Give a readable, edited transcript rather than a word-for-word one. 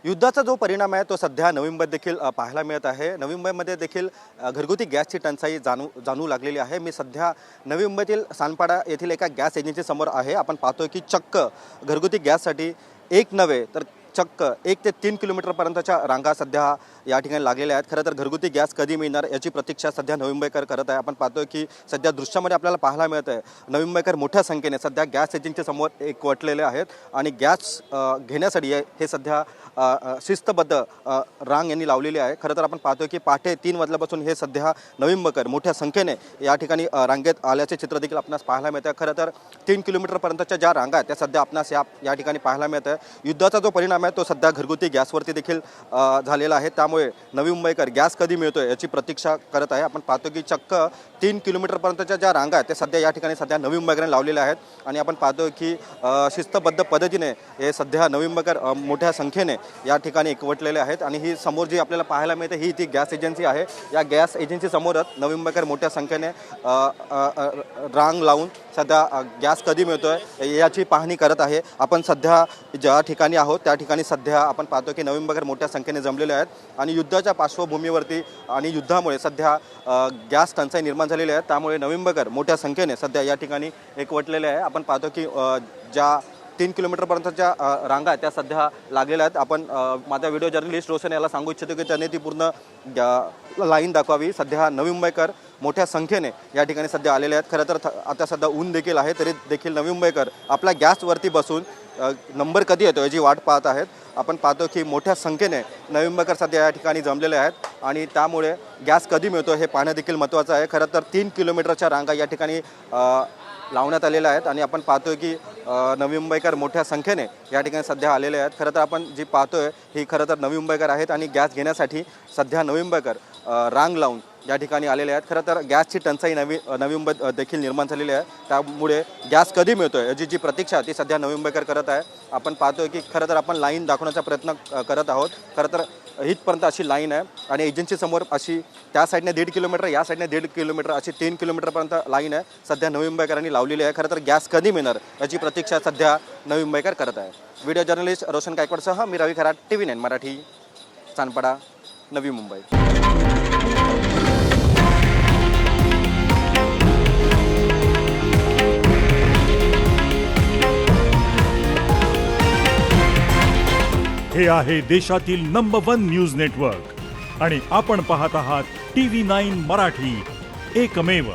युद्धाचा जो परिणाम आहे तो सध्या नवी मुंबईत देखील पाहायला मिळत आहे। नवी मुंबईमध्ये देखील घरगुती गॅसची टंचाई जाणू लागलेली आहे। मी सध्या नवी मुंबईतील सानपाडा येथील एका गॅस एजन्सी समोर आहे। आपण पाहतोय की चक्क घरगुती गॅससाठी एक नव्हे तर चक्क 1 ते 3 किलोमीटरपर्यंतच्या रांगा सध्या या ठिकाणी लागलेल्या आहेत। खरं तर घरगुती गॅस कधी मिळणार याची प्रतीक्षा सध्या नवी मुंबईकर करत आहे। आपण पाहतोय की सध्या दृश्यामध्ये आपल्याला पाहायला मिळत आहे नवी मुंबईकर मोठ्या संख्येने सध्या गॅस एजन्सी समोर एकवटलेले आहेत आणि गॅस घेण्यासाठी हे सध्या शिस्तबद्ध रांग यांनी लावलेली आहे। खरं तर आपण पाहतोय की पहाटे 3 वाजल्यापासून हे सध्या नवी मुंबईकर मोठ्या संख्येने या ठिकाणी रांगेत आल्याचे चित्र देखील आपणास पाहायला मिळतं आहे। खरं तर 3 किलोमीटरपर्यंतच्या ज्या रांगा आहेत त्या सध्या आपणास या ठिकाणी पाहायला मिळत आहे। युद्धाचा जो परिणाम आहे तो सध्या घरगुती गॅसवरती देखील झालेला आहे। त्यामुळे नवी मुंबईकर गॅस कधी मिळतोय याची प्रतीक्षा करत आहे। आपण पाहतो की चक्क 3 किलोमीटरपर्यंतच्या ज्या रांगा आहेत त्या सध्या या ठिकाणी सध्या नवी मुंबईकरांनी लावलेल्या आहेत आणि आपण पाहतोय की शिस्तबद्ध पद्धतीने हे सध्या नवी मुंबईकर मोठ्या संख्येने या ठिकाणी एकवटलेले आहेत आणि ही समोर जी आपल्याला पाहायला मिळते ही ती गॅस एजन्सी आहे। या गॅस एजन्सी समोरच नवी मुंबईकर मोठ्या संख्येने रांग लावून सध्या गॅस कधी मिळतोय याची पाहणी करत आहे। आपण सध्या ज्या ठिकाणी आहोत त्या ठिकाणी सध्या आपण पाहतो की नवी मुंबईकर मोठ्या संख्येने जमलेले आहेत आणि युद्धाच्या पार्श्वभूमीवरती आणि युद्धामुळे सध्या गॅस टंचाई निर्माण झालेली आहे। त्यामुळे नवी मुंबईकर मोठ्या संख्येने सध्या या ठिकाणी एकवटलेले आहे। आपण पाहतो की ज्या 3 किलोमीटरपर्यंतच्या रांगा आहेत त्या सध्या लागलेल्या आहेत। आपण माझा व्हिडिओ जर्नलिस्ट रोशन याला सांगू इच्छितो की त्याने ती पूर्ण लाईन दाखवावी। सध्या नवी मुंबईकर मोठ्या संख्येने या ठिकाणी सध्या आलेले आहेत। खरं तर आता सध्या ऊन देखील आहे तरी देखील नवी मुंबईकर आपल्या गॅसवरती बसून नंबर कधी येतो याची वाट पाहत आहेत। आपण पाहतो की मोठ्या संख्येने नवी मुंबईकर सध्या या ठिकाणी जमलेले आहेत आणि त्यामुळे गॅस कधी मिळतो हे पाहणं देखील महत्त्वाचं आहे। खरं तर 3 किलोमीटरच्या रांगा या ठिकाणी लावण्यात आलेल्या आहेत आणि आपण पाहतोय की नवी मुंबईकर मोठ्या संख्येने या ठिकाणी सध्या आलेले आहेत। खरं तर आपण जी पाहतोय ही खरं तर नवी मुंबईकर आहेत आणि गॅस घेण्यासाठी सध्या नवी मुंबईकर रांग लावून या ठिकाणी आलेले आहेत। खरं तर गॅसची टंचाई नवी मुंबईत देखील निर्माण झालेली आहे। त्यामुळे गॅस कधी मिळतोय याची जी प्रतीक्षा ती सध्या नवी मुंबईकर करत आहे। आपण पाहतोय की खरं तर आपण लाईन दाखवण्याचा प्रयत्न करत आहोत। खरं तर इथपर्यंत अशी लाईन आहे आणि एजन्सी समोर अशी त्या साईडने 1.5 किलोमीटर या साईडने 1.5 किलोमीटर अशी 3 किलोमीटरपर्यंत लाईन आहे सध्या नवी मुंबईकरांनी लावलेली आहे। खरं तर गॅस कधी मिळणार याची प्रतीक्षा सध्या नवी मुंबईकर करत आहे। व्हिडिओ जर्नलिस्ट रोशन गायकवाडसह मी रवी खरात, TV9 मराठी, सानपाडा, नवी मुंबई। हे आहे देशातील नंबर 1 न्यूज नेटवर्क आणि आपण पाहत आहात TV9 मराठी, एकमेव।